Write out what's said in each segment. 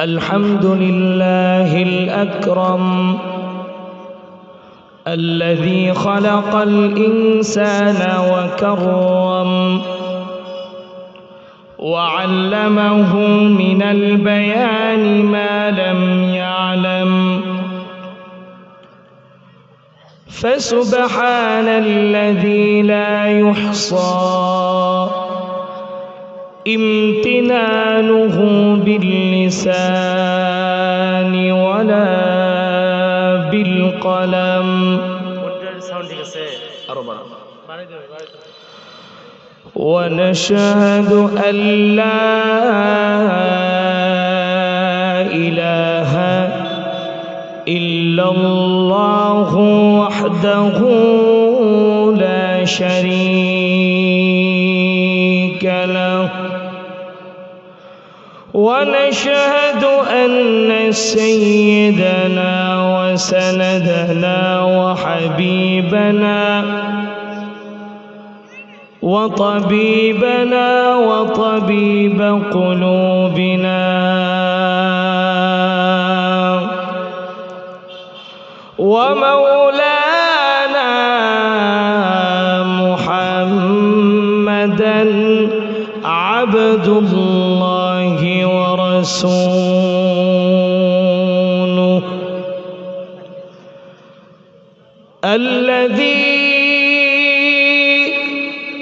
الحمد لله الأكرم الذي خلق الإنسان وكرم وعلمه من البيان ما لم يعلم فسبحان الذي لا يحصى امتنانه باللسان ولا بالقلم ونشهد أن لا إله إلا الله وحده لا شريك له ونشهد أن سيدنا وسندنا وحبيبنا وطبيبنا وطبيب قلوبنا ومولانا محمدا عبد الله ورسوله الذي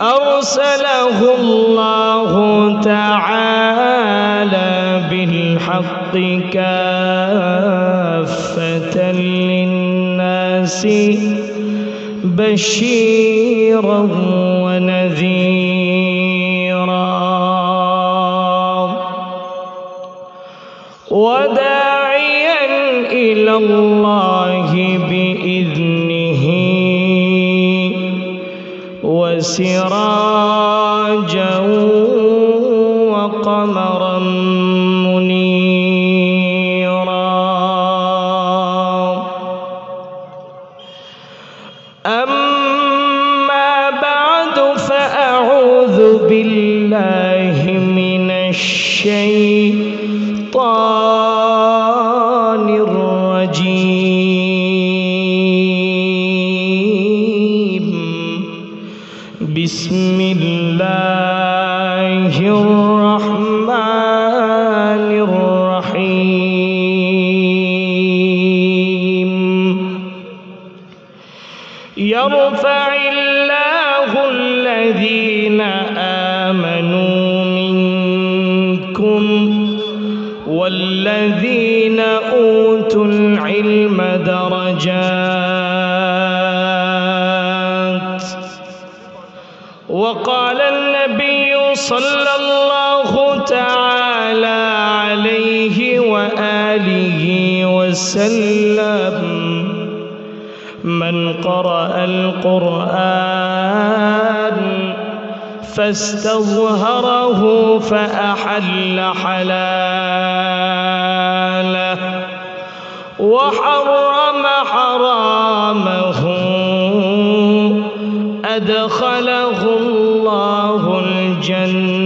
أرسله الله تعالى بالحق كافة للناس بشيرا ونذيرا وداعيا إلى الله بإذنه وسراجا وقمرا منيرا أما بعد فأعوذ بالله من الشيطان الرجيم بسم الله الرحمن الرحيم يرفع الله الذين آمنوا منكم والذين أوتوا العلم درجات وقال النبي صلى الله تعالى عليه وآله وسلم من قرأ القرآن فاستظهره فأحل حلاله وحرم حرامه أدخله الله الجنة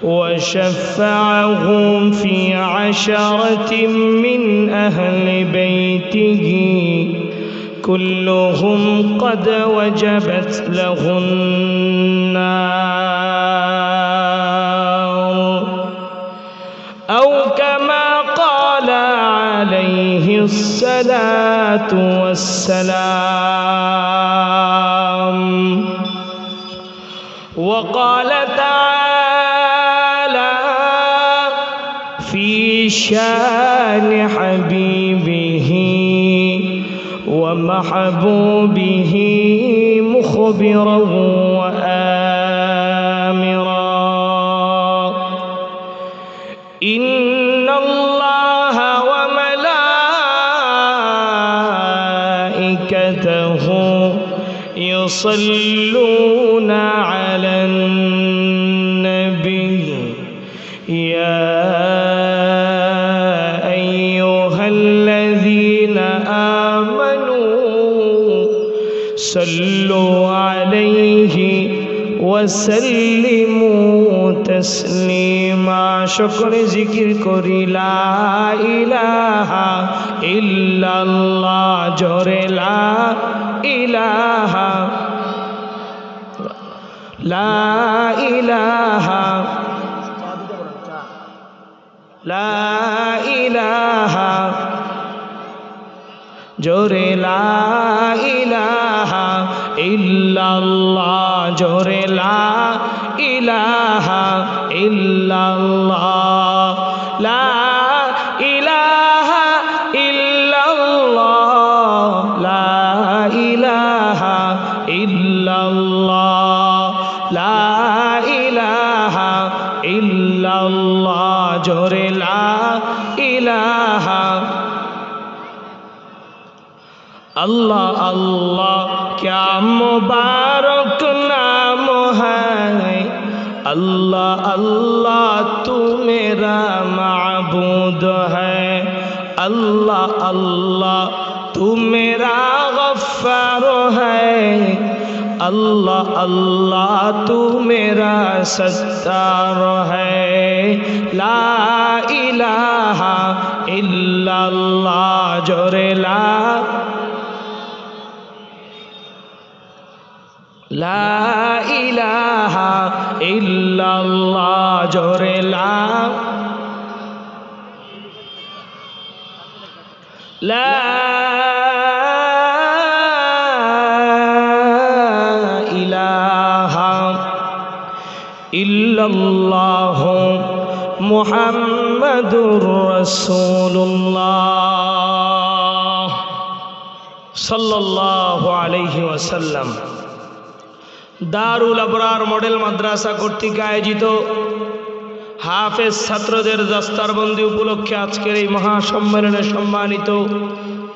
وشفعه في 10 من أهل بيته كلهم قد وجبت له النار أو كما قال عليه الصلاة والسلام وقال تعالى في شان حبيبه ومحبوبه مخبرا وآمرا إن الله وملائكته يصلون على النبي يا أيها الذين آمنوا صلوا عليه وسلموا وسلموا تسليما সকলে জিকির করি লা ইলাহা ইল্লাল্লাহ জোরে লা ইলাহা লা ইলাহা লা ইলাহা জোরে লা ইলাহা ইল্লাল্লাহ জোরে লা ইলাহা ইল্লাল্লাহ লা ইলাহা ইল্লাল্লাহ লা ইলাহা ইল্লাল্লাহ লা ইলাহা ইল্লাল্লাহ জোরে লা ইলাহা अल्लाह अल्लाह क्या मुबारक नाम है अल्लाह अल्लाह तू मेरा माबूद है अल्लाह अल्लाह तू मेरा गफ्फार है अल्लाह अल्लाह तू मेरा सत्तार है ला इलाहा इल्लल्लाह जोरे ला इलाहा इल्लल्लाह जोरे ला इलाहा इल्लल्लाह मुहम्मदुर रसूलुल्लाह सल्लल्लाहु अलैहि वसल्लम দারুল আবরার মডেল মাদ্রাসা কর্তৃক আয়োজিত হাফেজ ছাত্রদের দস্তারবন্দি উপলক্ষে আজকের এই মহাসম্মেলনে সম্মানিত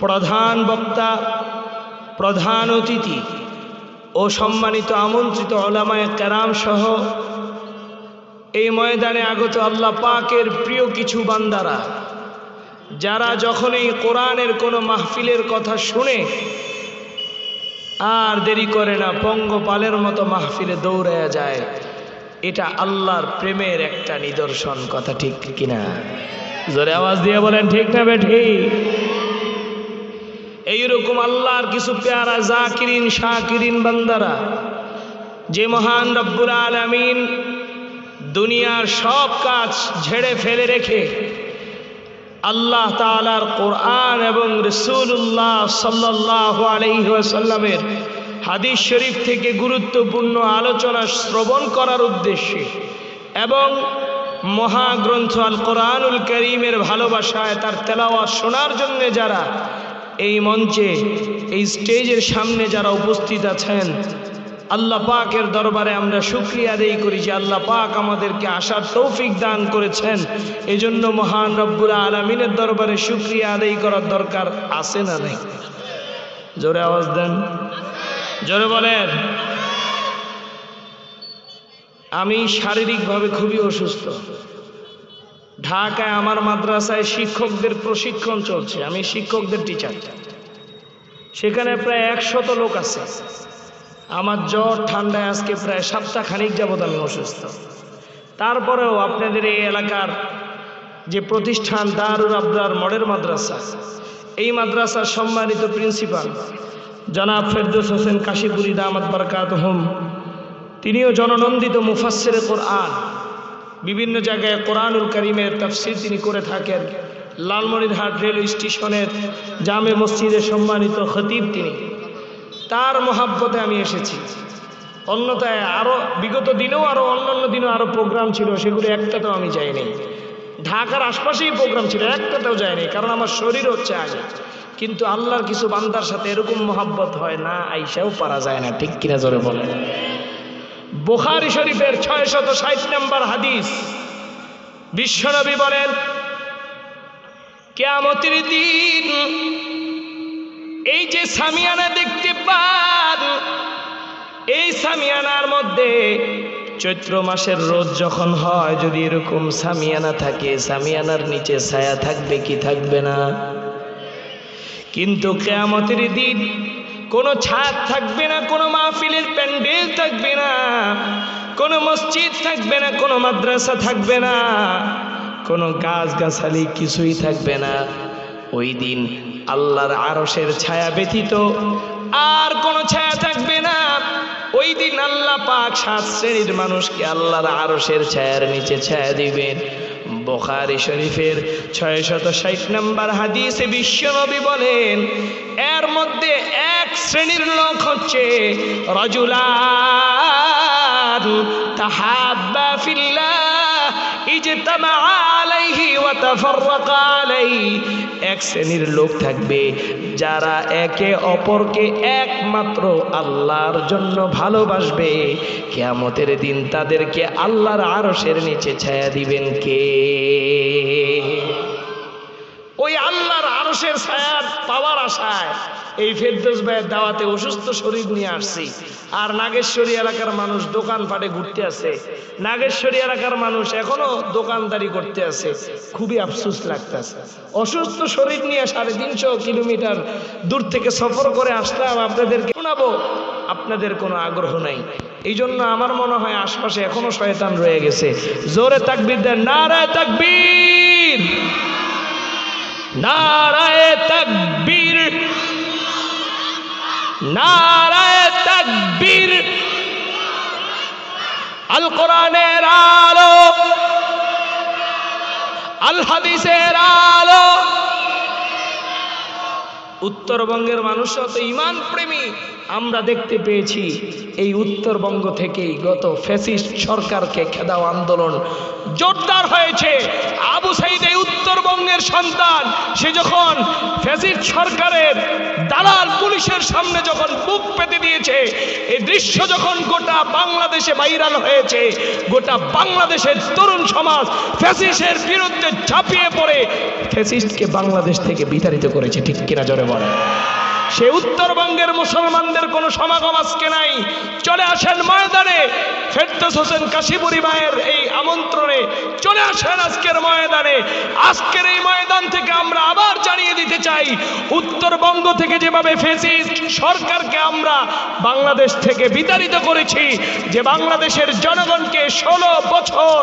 প্রধান বক্তা, প্রধান অতিথি ও সম্মানিত আমন্ত্রিত উলামায়ে কেরাম সহ এই ময়দানে আগত আল্লাহ পাকের প্রিয় কিছু বান্দারা, যারা যখনই কোরআনের কোনো মাহফিলের কথা শুনে আর দেরি করে না, পঙ্গপালের মতো মাহফিলে দৌড়ায়া যায়, এটা আল্লাহর প্রেমের একটা নিদর্শন। কথা ঠিক কিনা? জোরে আওয়াজ দিয়ে বলেন ঠিক না বেঠি? এইরকম আল্লাহর কিছু পেয়ারা জাকিরিন শাকিরিন বান্দারা, যে মহান রব্বুল আলামিন দুনিয়ার সব কাজ ঝেড়ে ফেলে রেখে আল্লাহ তাআলার কোরআন এবং রাসূলুল্লাহ সাল্লাল্লাহু আলাইহি ওয়াসাল্লামের হাদিস শরীফ থেকে গুরুত্বপূর্ণ আলোচনা শ্রবণ করার উদ্দেশ্যে এবং মহাগ্রন্থ আল কোরআনুল কারীমের ভালোবাসায় তার তেলাওয়াত শোনার জন্য যারা এই মঞ্চে, এই স্টেজের সামনে যারা উপস্থিত আছেন, আল্লাহ পাকের দরবারে আমরা শুকরিয়া আদায় করি যে আল্লাহ পাক আমাদেরকে আসার তৌফিক দান করেছেন। এজন্য মহান রব্বুল আলামিনের দরবারে শুকরিয়া আদায় করার দরকার আছে না নাই? জোরে আওয়াজ দেন, জোরে বলেন। আমি শারীরিকভাবে খুবই অসুস্থ। ঢাকায় আমার মাদ্রাসায় শিক্ষকদের প্রশিক্ষণ চলছে, আমি শিক্ষকদের টিচার। সেখানে প্রায় 100 লোক আছে। আমার জ্বর ঠান্ডায় আজকে প্রায় সপ্তাহখানিক যাবৎ আমি অসুস্থ। তারপরেও আপনাদের এই এলাকার যে প্রতিষ্ঠান দারুল আবরার মডেল মাদ্রাসা, এই মাদ্রাসার সম্মানিত প্রিন্সিপাল জনাব ফেরদৌস হোসেন কাশীপুরী দামাত বারাকাতুহুম, তিনিও জননন্দিত মুফাসসিরে কোরআন, বিভিন্ন জায়গায় কোরআনুল কারীমের তাফসীর তিনি করে থাকেন। লালমনিরহাট রেল স্টেশনের জামে মসজিদের সম্মানিত খতিব তিনি। তার মহাব্বতে আমি এসেছি। অন্যথায় আরও বিগত দিনেও আরও অন্যান্য দিনেও আরও প্রোগ্রাম ছিল, সেগুলো একটাতেও আমি যাইনি। ঢাকার আশপাশেই প্রোগ্রাম ছিল, একটাতেও যায়নি, কারণ আমার শরীর হচ্ছে আগে। কিন্তু আল্লাহর কিছু বান্দার সাথে এরকম মহাব্বত হয় না, আইসাও পারা যায় না। ঠিক কিনা জোরে বলেন? বুখারী শরীফের 660 নম্বর হাদিস, বিশ্বনবী বলেন, কিয়ামতের দিন এই যে সামিয়ানা দেখতে পান, এই সামিয়ানার মধ্যে চৈত্র মাসের রোদ যখন হয়, যদি এরকম সামিয়ানা থাকে, সামিয়ানার নিচে ছায়া থাকবে কি থাকবে না? কিন্তু কিয়ামতের দিন কোনো ছাদ থাকবে না, কোনো মাহফিলের প্যান্ডেল থাকবে না, কোনো মসজিদ থাকবে না, কোনো মাদ্রাসা থাকবে না, কোনো গাছগাছালি কিছুই থাকবে না। ওই দিন আল্লাহর আরশের ছায়া ব্যতীত আর কোনো ছায়া থাকবে না। ওই দিন আল্লাহ পাক 7 শ্রেণীর মানুষকে আল্লাহর আরশের ছায়ার নিচে ছায়া দিবেন। বুখারী শরীফের 660 নম্বর হাদিসে বিশ্বনবী বলেন, এর মধ্যে এক শ্রেণীর লোক হচ্ছে রাজুলান তাহাব্বা ফিল্লাহ ইজতামা আলাইহি ওয়া তাফাররাকা আলাইহি। এক শ্রেণীর লোক থাকবে যারা একে অপরকে একমাত্র আল্লাহর জন্য ভালোবাসবে। কিয়ামতের দিন তাদেরকে আল্লাহর আরশের নিচে ছায়া দিবেন কে? ওই আল্লাহর আরশের ছায়া পাওয়ার আশায় এই ফেরদৌস ভাইয়ের দাওয়াতে অসুস্থ শরীর নিয়ে আসছি। আর নাগেশ্বরী এলাকার মানুষ দোকানপাটে ঘুরতে আছে, নাগেশ্বরী এলাকার মানুষ এখনো দোকানদারি করতে আছে। খুবই আফসোস লাগতেছে, অসুস্থ শরীর নিয়ে 350 কিলোমিটার দূর থেকে সফর করে আসলাম আপনাদেরকে শোনাবো, আপনাদের কোনো আগ্রহ নাই। এই জন্য আমার মনে হয় আশপাশে এখনো শয়তান রয়ে গেছে। জোরে তাকবীর দেন, নারায়ে তাকবীর, নারায়ে তাকবীর, নারায়ে তাকবীর। আল কোরআনের আলো, আল হাদিসের আলো। উত্তরবঙ্গের মানুষরা তো ইমান প্রেমী, আমরা দেখতে পেয়েছি এই উত্তরবঙ্গ থেকেই গত ফ্যাসিস্ট সরকারকে খেদাও আন্দোলন জোরদার হয়েছে। আবু সাইদ এই উত্তরবঙ্গের সন্তান, সে যখন ফ্যাসিস্ট সরকারের দালাল পুলিশের সামনে যখন বুক পেতে দিয়েছে, এই দৃশ্য যখন গোটা বাংলাদেশে ভাইরাল হয়েছে, গোটা বাংলাদেশের তরুণ সমাজ ফ্যাসিস্টের বিরুদ্ধে ঝাঁপিয়ে পড়ে ফ্যাসিস্টকে বাংলাদেশ থেকে বিতাড়িত করেছে। ঠিক কিনা জোরে বলে? সে উত্তরবঙ্গের মুসলমানদের কোনো সমাগম আজকে নাই। চলে আসেন ময়দানে, ফেরদৌস হোসেন কাশিপুরী ভাইয়ের এই আমন্ত্রণে চলে আসেন আজকের ময়দানে। আজকের এই ময়দান থেকে আমরা আবার জানিয়ে দিতে চাই, উত্তরবঙ্গ থেকে যেভাবে ফ্যাসিস্ট সরকারকে আমরা বাংলাদেশ থেকে বিতাড়িত করেছি, যে বাংলাদেশের জনগণকে 16 বছর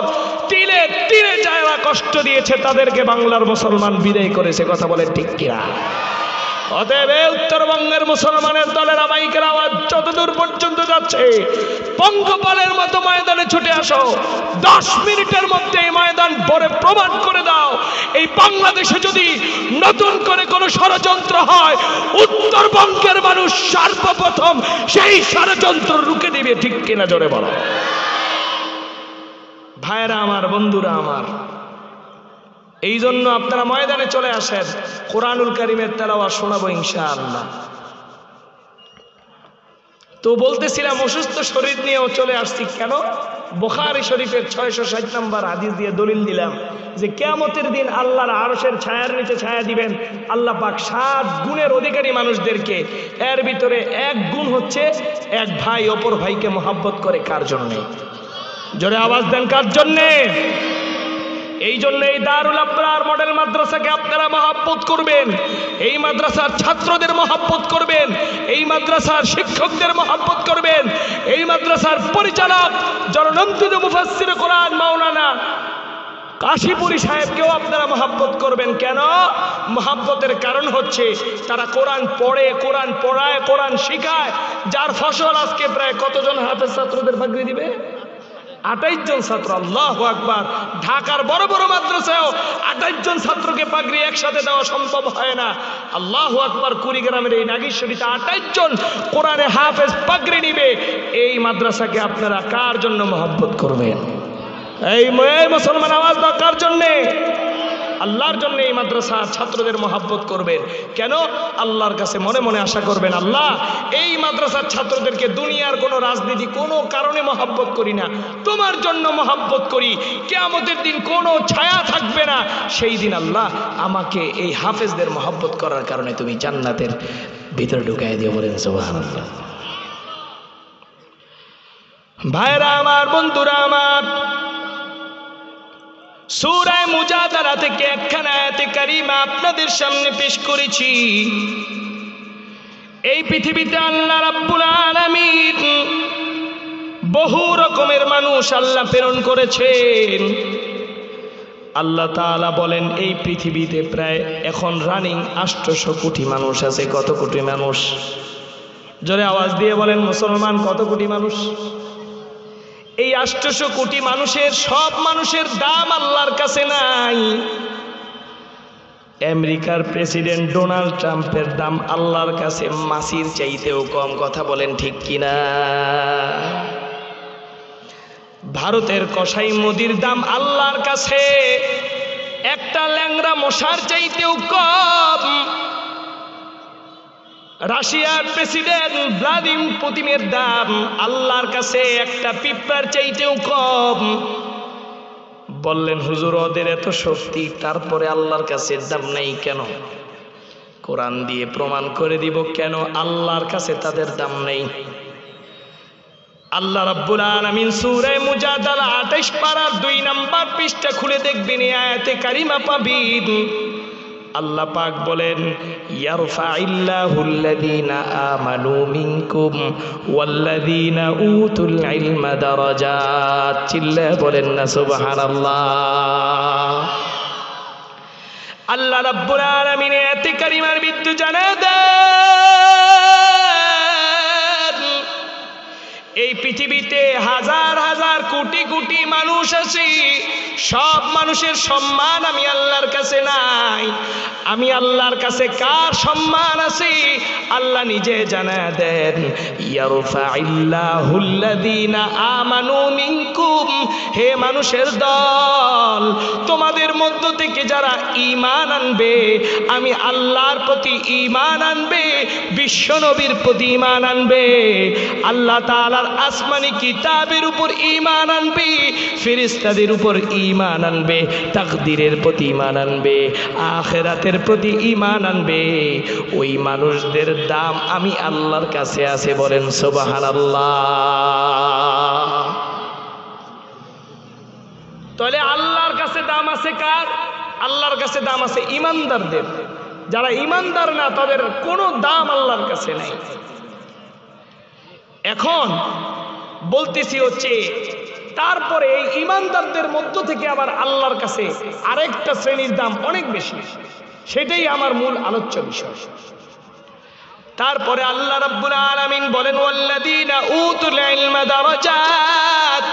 তিলে তিলে যারা কষ্ট দিয়েছে, তাদেরকে বাংলার মুসলমান বিদায় করেছে। কথা বলেন ঠিক কিনা? অতএব উত্তরবঙ্গের মুসলমানের দলের মাইকের আওয়াজ যতদূর পর্যন্ত যাচ্ছে, পঙ্গপালের মতো ময়দানে ছুটে আসো। 10 মিনিটের মধ্যে এই ময়দান ভরে প্রমাণ করে দাও, এই বাংলাদেশে যদি নতুন করে কোনো ষড়যন্ত্র হয়, উত্তরবঙ্গের মানুষ সর্বপ্রথম সেই ষড়যন্ত্র রুখে দিবে। ঠিক কিনা জোরে বলো? ভাইরা আমার, বন্ধুরা আমার, এই জন্য আপনারা ময়দানে চলে আসেন, কোরআনুল কারীমের তেলাওয়াত শোনাবো ইনশাআল্লাহ। তো বলতেছিলাম অসুস্থ শরীর নিয়েও চলে আসছি কেন? বুখারী শরীফের 660 নম্বর হাদিস দিয়ে দলিল দিলাম যে কিয়ামতের দিন আল্লাহর আরশের ছায়ার নিচে ছায়া দিবেন আল্লাহ পাক 7 গুণের অধিকারী মানুষদেরকে। এর ভিতরে এক গুণ হচ্ছে এক ভাই অপর ভাইকে মহব্বত করে। কার জন্যে? জোরে আওয়াজ দেন, কার জন্যে? এই জন্য এই দারুল আবরার মডেল মাদ্রাসাকে আপনারা মহব্বত করবেন, এই মাদ্রাসার ছাত্রদের মহব্বত করবেন, এই মাদ্রাসার শিক্ষকদের মহব্বত করবেন, এই মাদ্রাসার পরিচালক জননন্দিত মুফাসসির কোরআন মাওলানা কাশিপুরী সাহেবকেও আপনারা মহব্বত করবেন। কেন মহব্বতের কারণ হচ্ছে তারা কোরআন পড়ে, কোরআন পড়ায়, কোরআন শিখায়, যার ফসল আজকে প্রায় কতজন হাফেজ ছাত্রদের পাগড়ি দিবে? 28 জন ছাত্র। আল্লাহু আকবার। ঢাকার বড় বড় মাদ্রাসায়ও 28 জন ছাত্রকে পাগড়ি একসাথে দেওয়া সম্ভব হয় না। আল্লাহু আকবার। কুড়িগ্রামের এই নাগেশ্বরীতে 28 জন কোরআনে হাফেজ পাগড়ি নিবে। এই মাদ্রাসাকে আপনারা কার জন্য মহব্বত করবেন? এই মুসলমান আওয়াজ দাও, কার জন্যে? আল্লাহর জন্য এই মাদ্রাসার ছাত্রদের মহব্বত করবেন। কেন? আল্লাহর কাছে মনে মনে আশা করবেন, আল্লাহ এই মাদ্রাসার ছাত্রদেরকে দুনিয়ার কোনো রাজনীতি কোনো কারণে মহব্বত করি না, তোমার জন্য মহব্বত করি। কিয়ামতের দিন কোনো ছায়া থাকবে না, সেই দিন আল্লাহ আমাকে এই হাফেজদের মহব্বত করার কারণে তুমি জান্নাতের ভিতরে ঢুকাই দিও। বলেন সুবহানাল্লাহ। ভাইরা আমার, বন্ধুরা আমার, সূরা মুজাদালা থেকে একখানা আয়াতে কারিমা আপনাদের সামনে পেশ করেছি। এই পৃথিবীতে আল্লাহ রাব্বুল আলামিন বহু রকমের মানুষ আল্লাহ প্রেরণ করেছেন। আল্লাহ তাআলা বলেন এই পৃথিবীতে প্রায় এখন রানিং 800 কোটি মানুষ আছে। কত কোটি মানুষ? জোরে আওয়াজ দিয়ে বলেন মুসলমান, কত কোটি মানুষ? এই 800 কোটি মানুষের সব মানুষের দাম আল্লাহর কাছে নাই। আমেরিকার প্রেসিডেন্ট ডোনাল্ড ট্রাম্পের দাম আল্লাহর কাছে মাছির চাইতেও কম। কথা বলেন ঠিক কিনা? ভারতের কসাই মোদির দাম আল্লাহর কাছে একটা ল্যাংড়া মশার চাইতেও কম। রাশিয়ার প্রেসিডেন্ট ভ্লাদিমির পুতিনের দাম আল্লাহর কাছে একটা পিঁপড়ার চাইতেও কম। বললেন হুজুর ওদের এত শক্তি, তারপরে আল্লাহর কাছে দাম নেই কেন? কোরআন দিয়ে প্রমাণ করে দিব কেন আল্লাহর কাছে তাদের দাম নেই। আল্লাহ রাব্বুল আলামিন সূরা মুজাদালা 28 পারার 2 নম্বর পৃষ্ঠা খুলে দেখবেন, এই আয়াতে কারিমা পাবেন। আল্লাহ পাক বলেন ইয়ারফাইল্লাহুল্লাযীনা আমানু মিনকুম ওয়াল্লাযীনা উতুল ইলমা দারাজাত। চিল্লায়ে বলেন না সুবহানাল্লাহ। আল্লাহ রাব্বুল আলামিন আয়াতে কারিমার ভিতরে জানায় দেন এই পৃথিবীতে হাজার হাজার কোটি কোটি মানুষ আছে, সব মানুষের সম্মান আমি আল্লাহর কাছে নাই। আমি আল্লাহর কাছে কার সম্মান আছে আল্লাহ নিজে জানায় দেন, ইয়ারফাইল্লাহুল্লাযীনা আমানু মিনকুম। হে মানুষের দল, তোমাদের মধ্য থেকে যারা ঈমান আনবে, আমি আল্লাহর প্রতি ঈমান আনবে, বিশ্ব নবীর প্রতি ঈমান আনবে, আল্লাহ তাআলার আসমানি কিতাবের উপর ঈমান আনবে, ফেরেশতাদের উপর ঈমান আনবে, তাকদীরের প্রতি ঈমান আনবে, আখিরাতের প্রতি ঈমান আনবে, ওই মানুষদের দাম আমি আল্লাহর কাছে আছে। বলেন সুবহানাল্লাহ। তাহলে আল্লাহর কাছে দাম আছে কার? আল্লাহর কাছে দাম আছে ঈমানদারদের। যারা ঈমানদার না তাদের কোনো দাম আল্লাহর কাছে নাই। এখন বলতেছি হচ্ছে তারপরে এই ঈমানদারদের মধ্য থেকে আবার আল্লাহর কাছে আরেকটা শ্রেণীর দাম অনেক বেশি, সেটাই আমার মূল আলোচ্য বিষয়। তারপরে আল্লাহ রাব্বুল আলামিন বলেন ওয়াল্লাযীনা উতুল ইলমা দারাজাত।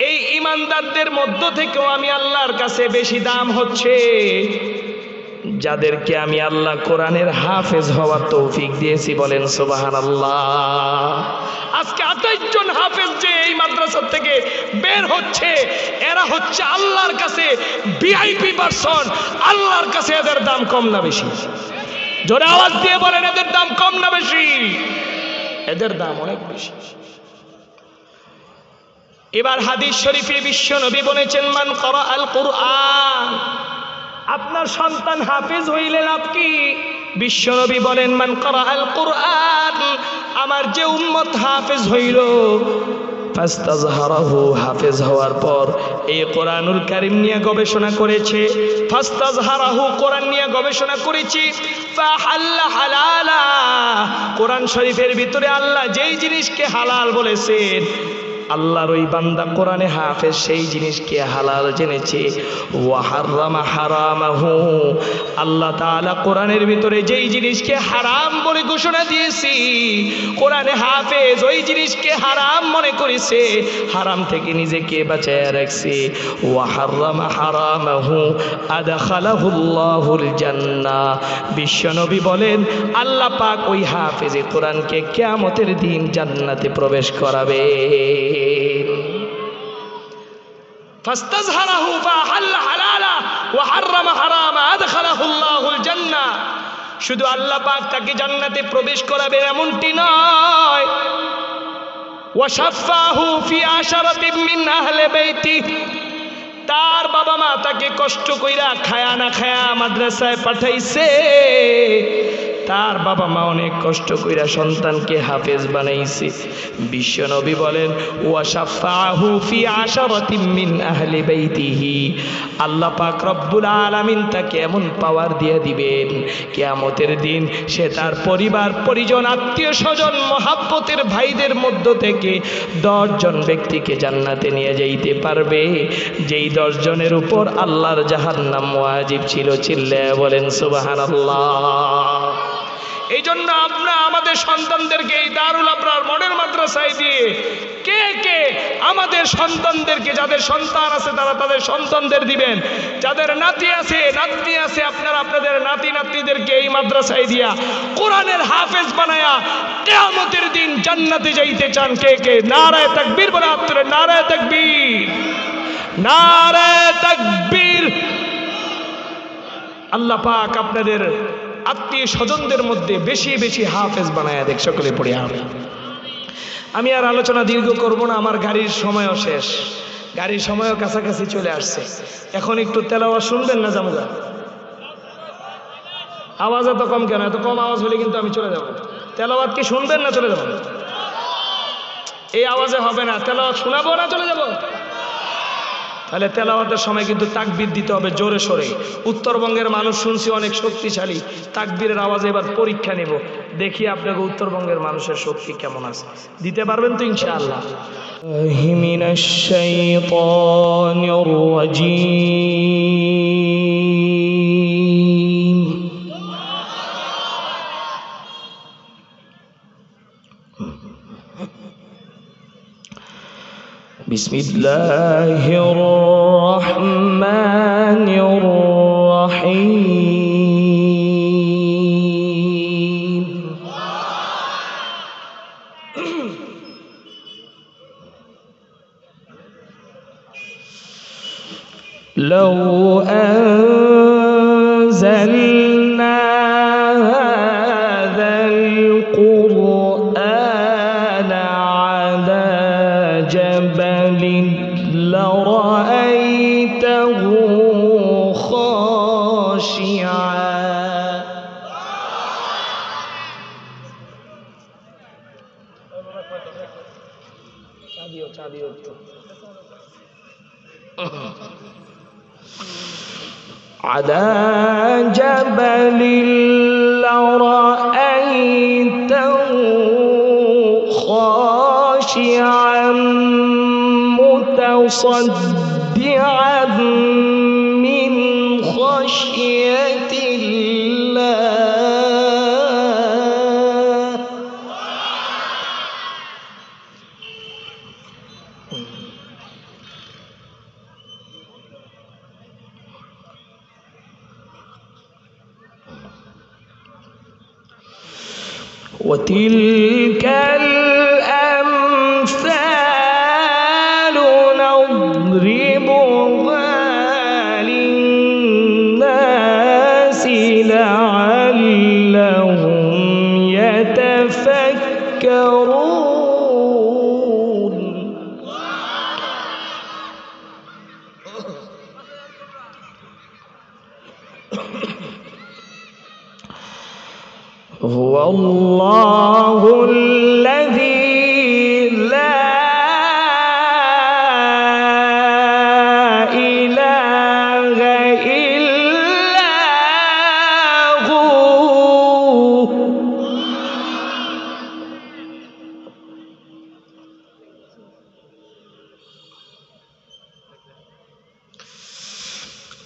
এই ঈমানদারদের মধ্য থেকেও আমি আল্লাহর কাছে বেশি দাম হচ্ছে যাদেরকে আমি আল্লাহ কোরআনের হাফেজ হওয়ার তৌফিক দিয়েছি। বলেন সুবহানাল্লাহ। আজকে 28 জন হাফেজ যে এই মাদ্রাসা থেকে বের হচ্ছে, এরা হচ্ছে আল্লাহর কাছে ভিআইপি পারসন। আল্লাহর কাছে এদের দাম কম না বেশি? জোরে আওয়াজ দিয়ে বলেন এদের দাম কম না বেশি? এদের দাম অনেক বেশি। এবার হাদিস শরীফে বিশ্ব নবী বলেছেন মান ক্বারা আল কুরআন। আপনার সন্তান হাফেজ হইলে লাভ কি? বিশ্ব নবী বলেন মান ক্বারা আল কুরআন, আমার যে উম্মত হাফেজ হইল, ফাস্তাজহারাহু, হাফেজ হওয়ার পর এই কোরআনুল কারীম নিয়ে গবেষণা করেছে, ফাস্তাজহারাহু, কোরআন নিয়ে গবেষণা করেছি, ফাহাল্লা হালালা, কোরআন শরীফের ভিতরে আল্লাহ যেই জিনিসকে হালাল বলেছেন, আল্লাহর ওই বান্দা কোরআনে হাফেজ সেই জিনিসকে হালাল জেনেছে। ওয়া হারামা হারামাহু, আল্লাহ তাআলা কোরআনের ভিতরে যেই জিনিসকে হারাম বলে ঘোষণা দিয়েছি, কোরআনে হাফেজ ওই জিনিসকে হারাম মনে করেছে, হারাম থেকে নিজেকে বাঁচায় রাখছে। ওয়া হারামা হারামাহু আদখালাহুল্লাহুল জান্নাহ। বিশ্বনবী বলেন আল্লাহ পাক ওই হাফেজে কোরআনকে কিয়ামতের দিন জান্নাতে প্রবেশ করাবে। ফাস্তাজহারাহু ফাহাল্লা হালালা ওয়া হারামা হারামা আদখালাহুল্লাহুল জান্নাহ। শুধু আল্লাহ পাক তাকে জান্নাতে প্রবেশ করাবে এমনটি নয়, ওয়া শাফাহু ফি আশারাতিন মিন আহলি বাইতি, তার বাবা মা তাকে কষ্ট কইরা খায়া না খায়া মাদ্রাসায় পাঠাইছে, তার বাবা মা অনেক কষ্ট কইরা সন্তানকে হাফেজ বানাইছে। বিশ্বনবী বলেন ওয়াশাফাহু ফি আশারাতিন মিন আহলি বাইতিহি, আল্লাহ পাক রব্বুল আলামিন তাকে এমন পাওয়ার দিয়ে দিবেন কিয়ামতের দিন সে তার পরিবার পরিজন আত্মীয় স্বজন মহাব্বতের ভাইদের মধ্য থেকে 10 জন ব্যক্তিকে জান্নাতে নিয়ে যাইতে পারবে, যেই 10 জনের উপর আল্লাহর জাহান্নাম ওয়াজিব ছিল। চিল্লায়া বলেন সুবহানাল্লাহ। এই জন্য আমরা আমাদের সন্তানদেরকে এই দারুল আবরার মডেল মাদ্রাসায় দিয়ে কে কে আমাদের সন্তানদেরকে, যাদের সন্তান আছে তারা তাদের সন্তানদের দিবেন, যাদের নাতি আছে নাতনি আছে আপনারা আপনাদের নাতি নাতনিদেরকে এই মাদ্রাসায় দিয়া কোরআনের হাফেজ বানায়া কিয়ামতের দিন জান্নাতে যাইতে চান কে কে? নারায়ে তাকবীর বলে আপনারা নারায়ে তাকবীর, নারায়ে তাকবীর। আল্লাহ পাক আপনাদের আত্মীয় স্বজনদের মধ্যে বেশি বেশি হাফেজ বানায়া দেখ। সকলে পড়ি আমিন। আমি আর আলোচনা দীর্ঘ করব না, আমার গাড়ির সময়ও শেষ, গাড়ির সময়ও কাছাকাছি চলে আসছে। এখন একটু তেলাওয়াত শুনবেন না জামুগা? আওয়াজ এত কম কেন? এত কম আওয়াজ হলে কিন্তু আমি চলে যাব। তেলাওয়াত কি শুনবেন না চলে যাব? এই আওয়াজে হবে না, তেলাওয়াত শোনাবো না চলে যাব? তাহলে তেলাওয়াতের সময় কিন্তু তাকবীর দিতে হবে জোরে সোরে। উত্তরবঙ্গের মানুষ শুনছি অনেক শক্তিশালী, তাকবীরের আওয়াজে এবার পরীক্ষা নেব, দেখি আপনাকে উত্তরবঙ্গের মানুষের শক্তি কেমন আছে। দিতে পারবেন তো ইনশাআল্লাহ? মিনাশ শাইতানির রাজীম। বিসমিল্লাহির রহমানির রহিম। لو أنزلنا هذا القرآن على جبل لرأيته خاشعا على جبل لرأيته خاشعا متصدعا من خشية الله. وتلك الأمثال نضربها للناس لعلهم يتفكرون. هو الله الذي لا إله إلا هو.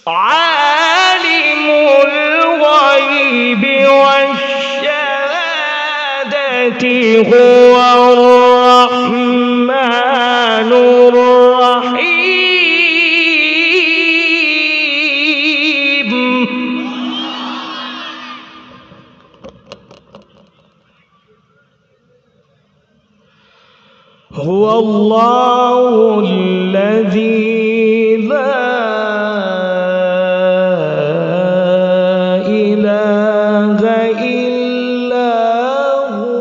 عالم الغيب والشهادة هو الرحمن الرحيم. هو الله الذي لا إله إلا هو.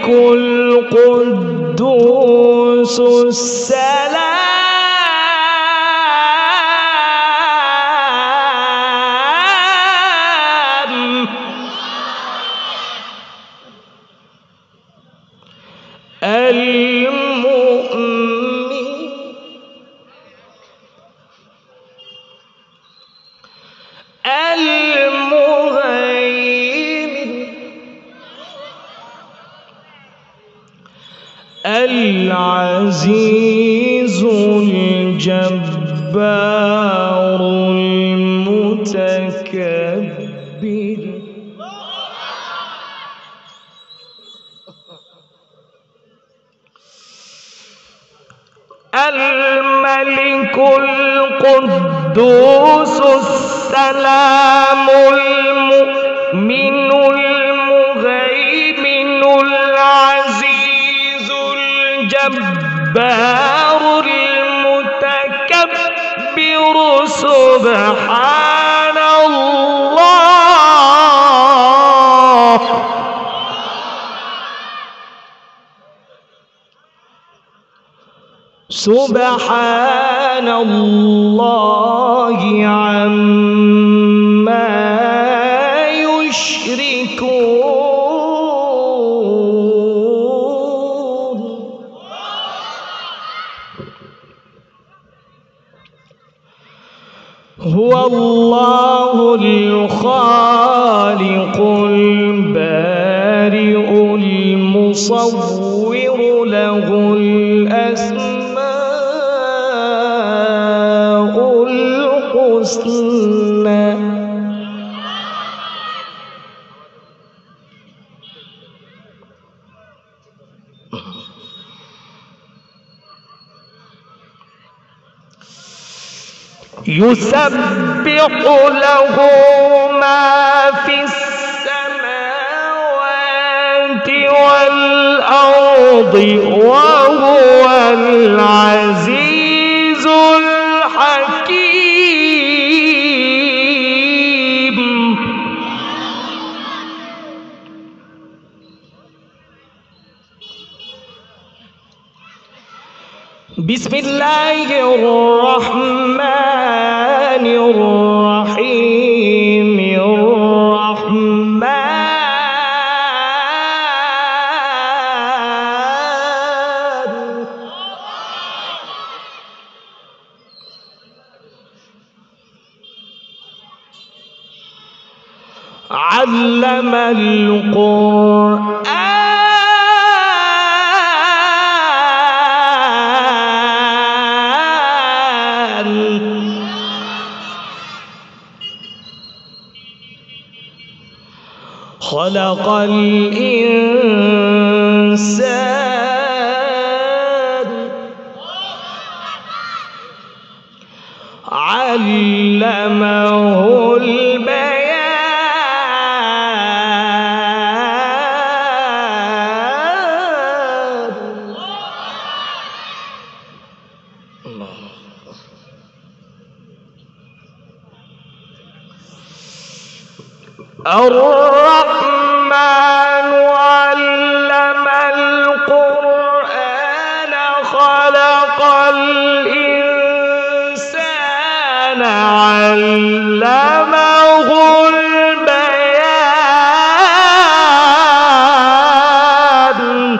القدوس السلام العزيز الجبار المتكبر الملك القدوس السلام المؤمن المهيمن العزيز الجبار المتكبر سبحان الله سبحان الله عما يشركون هو الله الخالق البارئ المصور له الأسماء الحسنى يسبح له ما في السماوات والأرض وهو العزيز الحكيم بسم الله الرحمن الرحيم علم القرآن خلق الإنسان علمه البيان الرحمن علم القرآن خلق الإنسان علمه البيان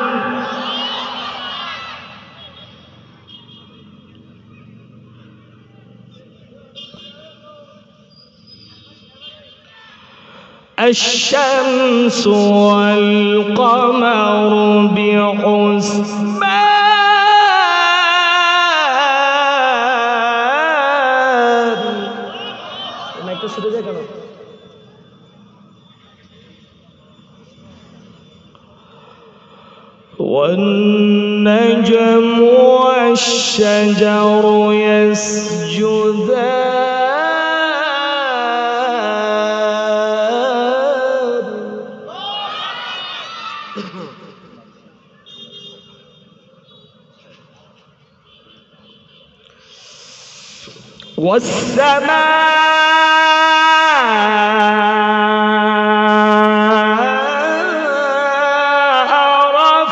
الشمس والقمر بحسبان والنجم والشجر يسجدان والسماء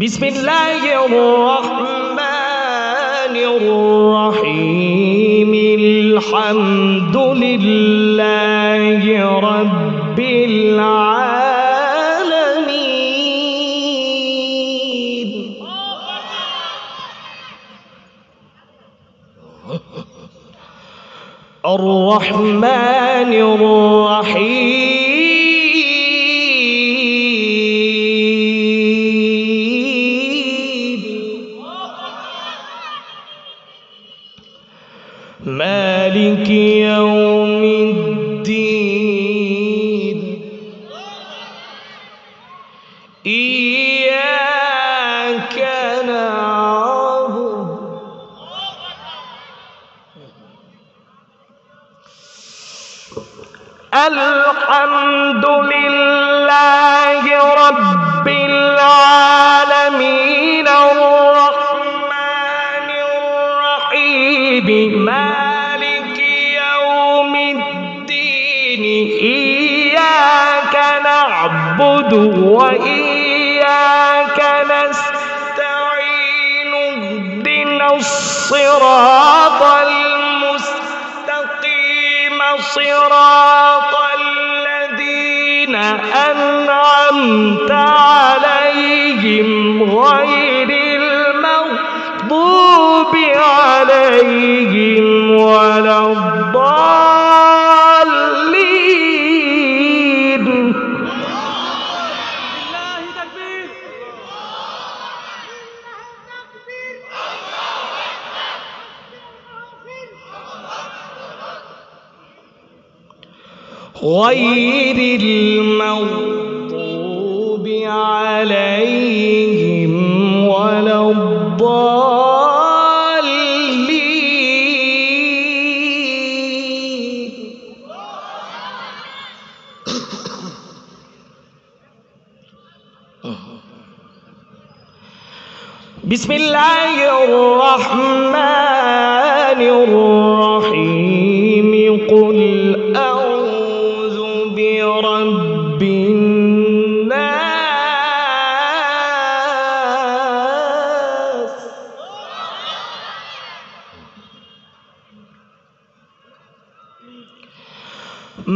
বিসমিল্লাহির রহমানির রহিম আলহামদুলিল্লাহি রাব্বিল আলামিন। আর রহমানির রহিম مالك يوم الدين إياك نعبد الحمد لله رب العالمين الرحمن الرحيم مالك يوم الدين إياك نعبد وإياك نستعين اهدنا الصراط المستقيم صراط الذين أنعمت عليهم غير المغضوب عليهم ولا الضالين. غير المغضوب عليهم ولا الضالين. بسم الله الرحمن الرحيم قل أعوذ برب الناس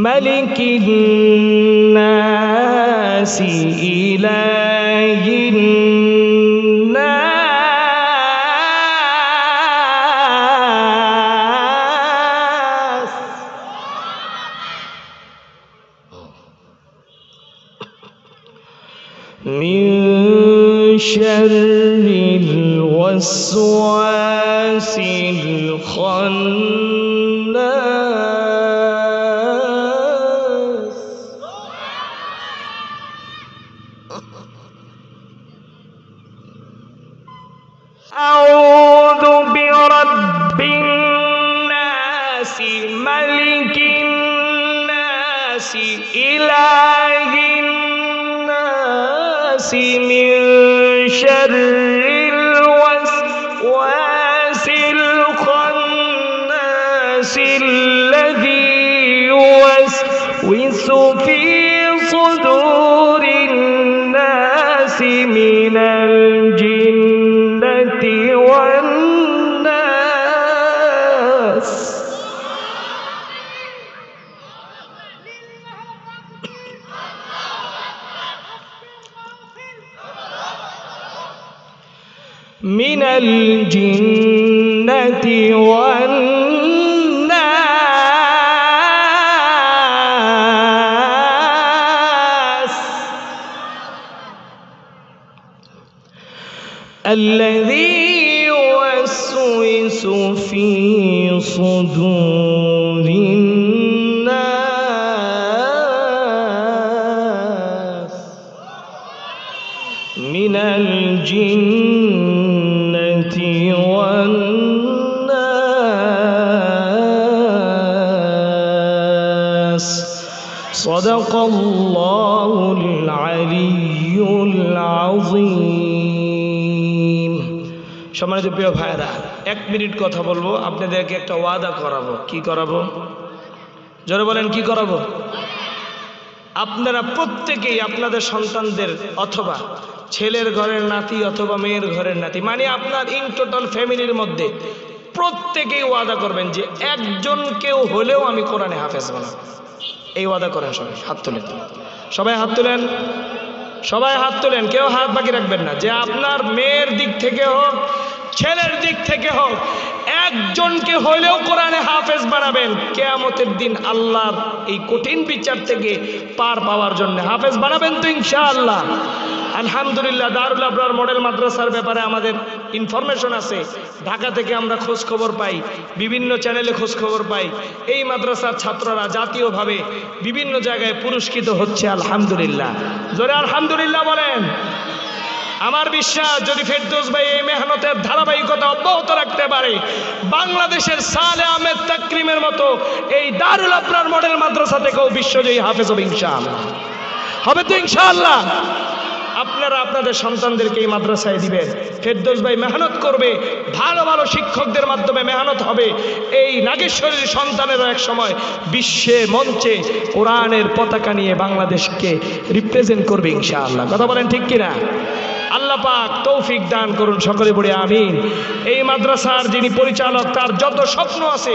ملك الناس إله الناس من شر الوسواس الخناس. أعوذ برب الناس ملك الناس إله الناس من شر الوسواس الخناس الذي يوسوس في صدور الناس من الجنة والناس. من الجنة والناس الذي يوسوس في صدور الناس من الجنة والناس. صدق الله العلي العظيم. সম্মানিত প্রিয় ভাইরা, 1 মিনিট কথা বলবো, আপনাদেরকে একটা ওয়াদা করাবো। কি করাবো? জোরে বলেন, কি করাবো? আপনারা প্রত্যেকেই আপনাদের সন্তানদের অথবা ছেলের ঘরের নাতি অথবা মেয়ের ঘরের নাতি, মানে আপনার ইন টোটাল ফ্যামিলির মধ্যে প্রত্যেকেই ওয়াদা করবেন যে একজন কেউ হলেও আমি কোরআনে হাফেজ বানাবো। এই ওয়াদা করেন সবাই, হাত তুলেন, সবাই হাত তুলেন, সবাই হাত তুলেন, কেউ হাত বাকি রাখবেন না। যে আপনার মেয়ের দিক থেকে হোক ছেলের দিক থেকে হোক একজনকে হলেও কোরআনে হাফেজ বানাবেন, কিয়ামতের দিন আল্লাহর এই কঠিন বিচার থেকে পার পাওয়ার জন্য হাফেজ বানাবেন তো ইনশাআল্লাহ। আলহামদুলিল্লাহ, দারুল আবরার মডেল মাদ্রাসার ব্যাপারে আমাদের ইনফরমেশন আছে। ঢাকা থেকে আমরা খোঁজ খবর পাই, বিভিন্ন চ্যানেলে খোঁজ খবর পাই। এই মাদ্রাসার ছাত্ররা জাতীয়ভাবে বিভিন্ন জায়গায় পুরস্কৃত হচ্ছে। আলহামদুলিল্লাহ, জোরে আলহামদুলিল্লাহ বলেন। আমার বিশ্বাস যদি ফেরদৌস ভাই এই মেহনতের ধারাবাহিকতা অব্যাহত রাখতে পারে, বাংলাদেশের সালে আহমেদ তাকরিমের মতো এই দারুল আবরার মডেল মাদ্রাসা থেকেও বিশ্বজয়ী হাফেজ হবে ইনশাআল্লাহ। হবে তো ইনশাআল্লাহ। আপনারা আপনাদের সন্তানদেরকে এই মাদ্রাসায় দিবেন। ফেরদৌস ভাই মেহনত করবে, ভালো ভালো শিক্ষকদের মাধ্যমে মেহনত হবে। এই নাগেশ্বরীর সন্তানেরও এক সময় বিশ্বের মঞ্চে কোরআনের পতাকা নিয়ে বাংলাদেশকে রিপ্রেজেন্ট করবে ইনশাআল্লাহ। কথা বলেন ঠিক কিনা? আল্লাহ পাক তৌফিক দান করুন, সকলে বলে আমিন। এই মাদ্রাসার যিনি পরিচালক তার যত স্বপ্ন আছে,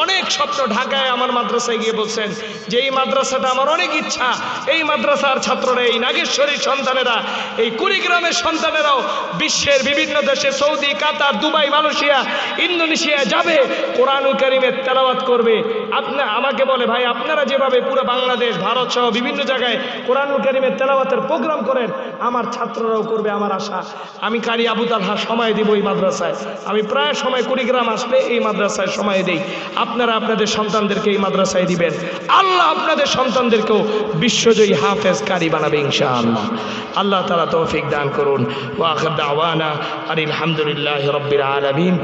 অনেক স্বপ্ন, ঢাকায় আমার মাদ্রাসায় গিয়ে বলছেন যে এই মাদ্রাসাটা আমার অনেক ইচ্ছা, এই মাদ্রাসার ছাত্ররা, এই নাগেশ্বরীর সন্তানেরা, এই কুড়িগ্রামের সন্তানেরাও বিশ্বের বিভিন্ন দেশে, সৌদি, কাতার, দুবাই, মালয়েশিয়া, ইন্দোনেশিয়া যাবে, কোরআনুল কারীমের তেলাওয়াত করবে। আমাকে বলে ভাই আপনারা যেভাবে পুরো বাংলাদেশ, ভারত সহ বিভিন্ন জায়গায় কোরআনুল কারীমের তেলাওয়াতের প্রোগ্রাম করেন, আমার ছাত্ররাও করবে। আমার আশা, আমি কারি আবু তালহা সময় দিব এই মাদ্রাসায়। আমি প্রায় সময় কুড়িগ্রাম আসলে এই মাদ্রাসায় সময় দেই। আপনারা আপনাদের সন্তানদেরকে এই মাদ্রাসায় দিবেন, আল্লাহ আপনাদের সন্তানদেরকেও বিশ্বজয়ী হাফেজ কারি বানাবে ইনশাআল্লাহ। আল্লাহ তাআলা তৌফিক দান করুন। ওয়া আখির দাওয়ানা আলহামদুলিল্লাহি রাব্বিল আলামিন।